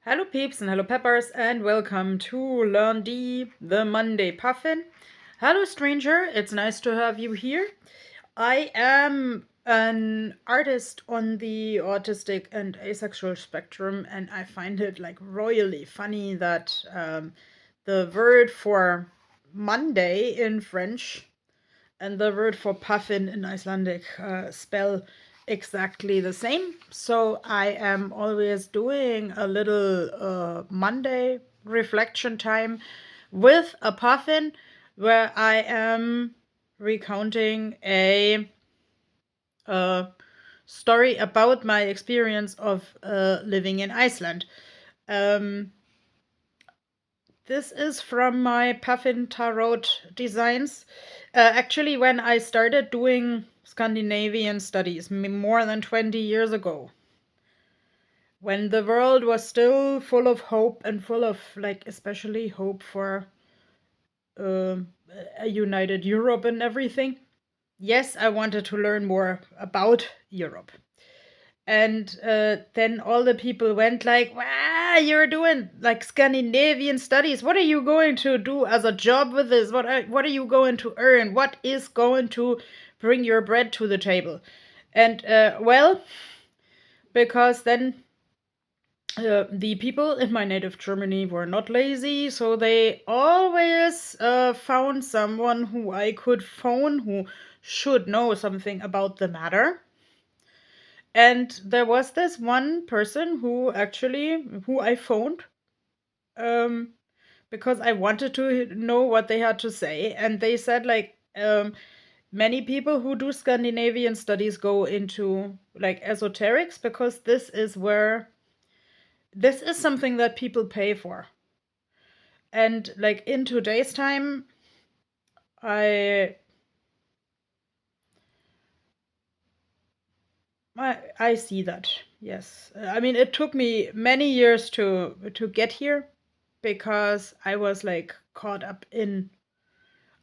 Hello peeps and hello peppers and welcome to Lundi, the Monday Puffin. Hello stranger, it's nice to have you here. I am an artist on the autistic and asexual spectrum, and I find it like royally funny that the word for Monday in French and the word for puffin in Icelandic spell exactly the same. So I am always doing a little Monday reflection time with a puffin where I am recounting a story about my experience of living in Iceland. Um, this is from my Puffin Tarot designs. Actually, when I started doing Scandinavian studies more than 20 years ago, when the world was still full of hope and full of, like, especially hope for uh, a united Europe and everything. Yes, I wanted to learn more about Europe. And then all the people went like, wow, you're doing like Scandinavian studies. What are you going to do as a job with this? What are you going to earn? What is going to bring your bread to the table? And well, because then the people in my native Germany were not lazy, so they always found someone who I could phone who should know something about the matter. And there was this one person who I phoned um, because I wanted to know what they had to say. And they said, like, many people who do Scandinavian studies go into like esoterics because this is something that people pay for. And like in today's time, I I see that. Yes. I mean, it took me many years to get here because I was like caught up in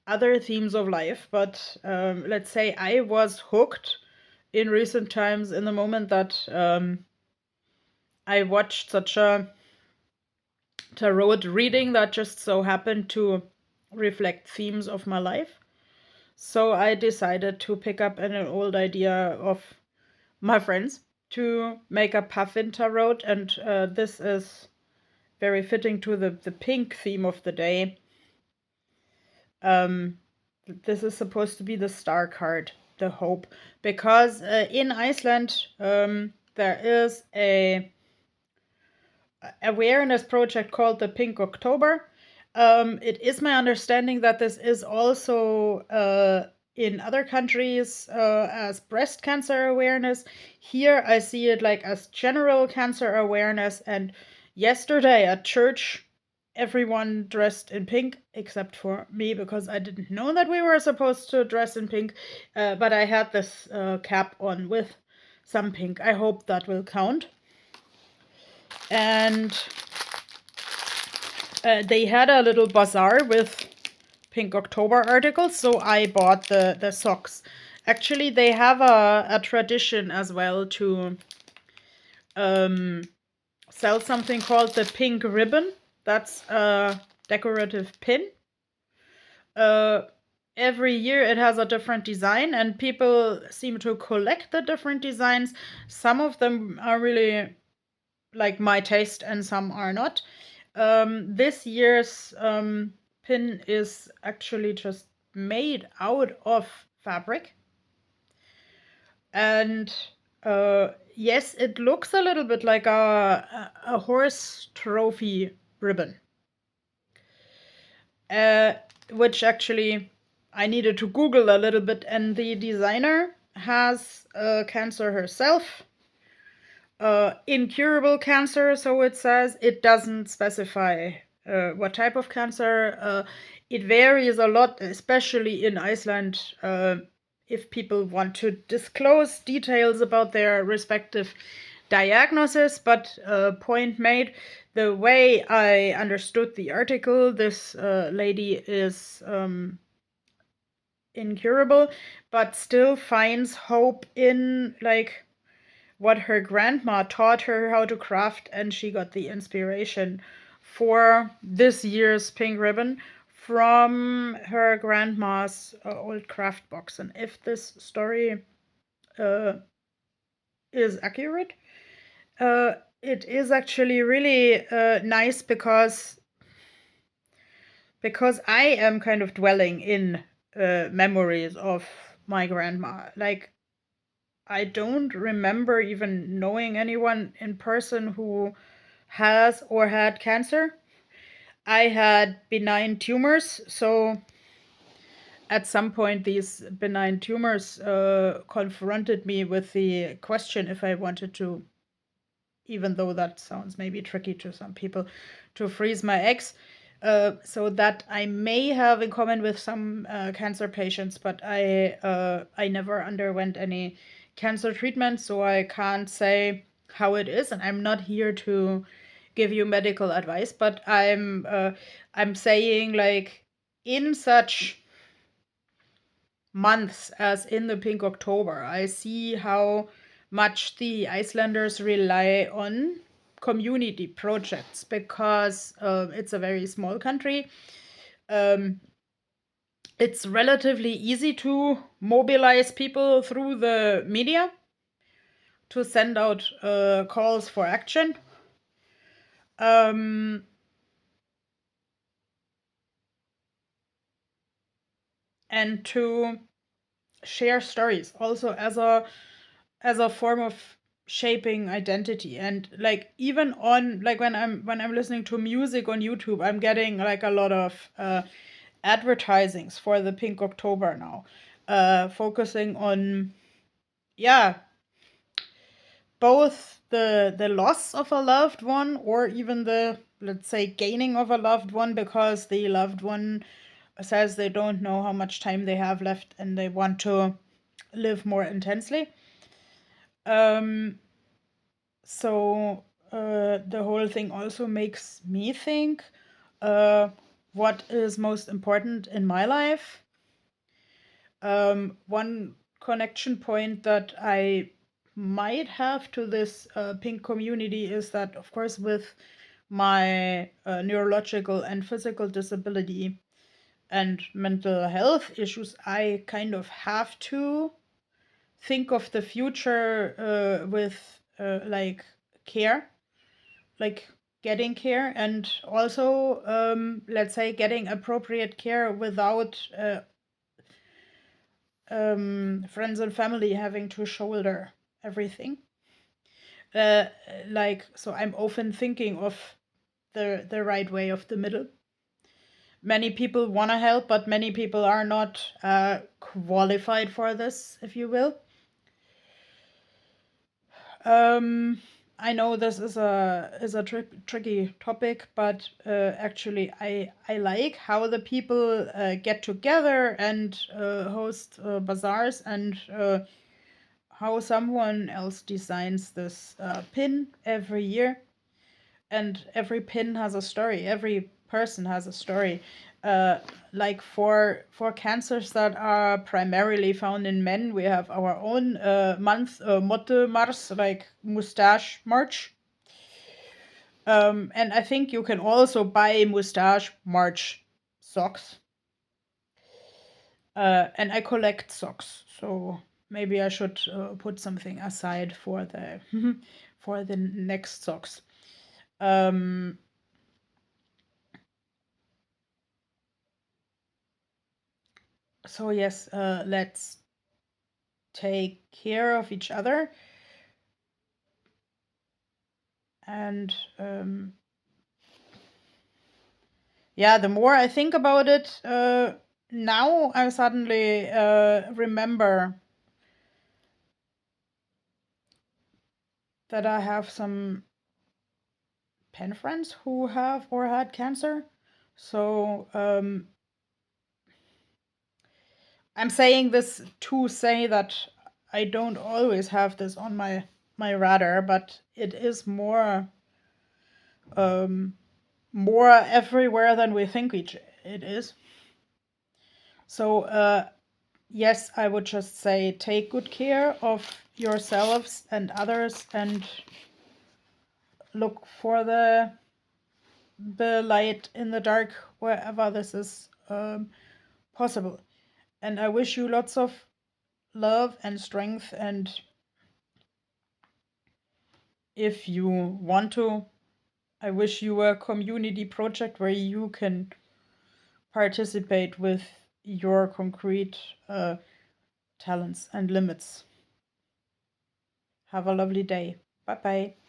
other themes of life. But let's say I was hooked in recent times in the moment that I watched such a tarot reading that just so happened to reflect themes of my life. So I decided to pick up an old idea of my friends to make a puffin tarot, and this is very fitting to the pink theme of the day. Um, this is supposed to be the star card, the hope, because in Iceland there is a awareness project called the Pink October. It is my understanding that this is also in other countries as breast cancer awareness. Here I see it like as general cancer awareness. And yesterday at church, everyone dressed in pink except for me because I didn't know that we were supposed to dress in pink. But I had this cap on with some pink. I hope that will count. And they had a little bazaar with Pink October articles, so I bought the socks. Actually, they have a tradition as well to sell something called the pink ribbon. That's a decorative pin. Every year it has a different design, and people seem to collect the different designs. Some of them are really like my taste, and some are not. This year's pin is actually just made out of fabric. And yes, it looks a little bit like a horse trophy ribbon. Which actually I needed to Google a little bit, and the designer has cancer herself. Incurable cancer, so it says. It doesn't specify what type of cancer. It varies a lot, especially in Iceland, if people want to disclose details about their respective diagnosis. But point made, the way I understood the article, this lady is incurable, but still finds hope in like what her grandma taught her how to craft, and she got the inspiration for this year's pink ribbon from her grandma's old craft box. And if this story uh, is accurate, it is actually really nice because I am kind of dwelling in memories of my grandma. Like, I don't remember even knowing anyone in person who has or had cancer. I had benign tumors, so at some point these benign tumors confronted me with the question if I wanted to, even though that sounds maybe tricky to some people, to freeze my eggs. So that I may have in common with some cancer patients, but I never underwent any cancer treatment, so I can't say how it is, and I'm not here to give you medical advice, but I'm saying, like, in such months as in the Pink October, I see how much the Icelanders rely on community projects because it's a very small country. It's relatively easy to mobilize people through the media to send out calls for action. Um, and to share stories also as a form of shaping identity. And, like, even on, like, when I'm listening to music on YouTube, I'm getting like a lot of advertisings for the Pink October now, focusing on, yeah, both the loss of a loved one, or even the, let's say, gaining of a loved one, because the loved one says they don't know how much time they have left and they want to live more intensely. So the whole thing also makes me think, what is most important in my life. One connection point that I might have to this pink community is that, of course, with my neurological and physical disability and mental health issues, I kind of have to think of the future with like care, like getting care, and also, let's say, getting appropriate care without friends and family having to shoulder everything. Uh, like, so I'm often thinking of the right way of the middle. Many people want to help, but many people are not qualified for this, if you will. Um, I know this is a tricky topic, but actually, I like how the people get together and host bazaars, and how someone else designs this pin every year, and every pin has a story. Every person has a story. Like, for cancers that are primarily found in men, we have our own month, Motte Mars, like Mustache March. And I think you can also buy Mustache March socks. And I collect socks, so maybe I should put something aside for the for the next socks. Um, so yes, let's take care of each other, and yeah, the more I think about it, now I suddenly remember that I have some pen friends who have or had cancer. So I'm saying this to say that I don't always have this on my radar, but it is um, more everywhere than we think it is. So yes, I would just say take good care of yourselves and others and look for the light in the dark wherever this is possible. And I wish you lots of love and strength. And if you want to, I wish you a community project where you can participate with your concrete talents and limits. Have a lovely day. Bye bye.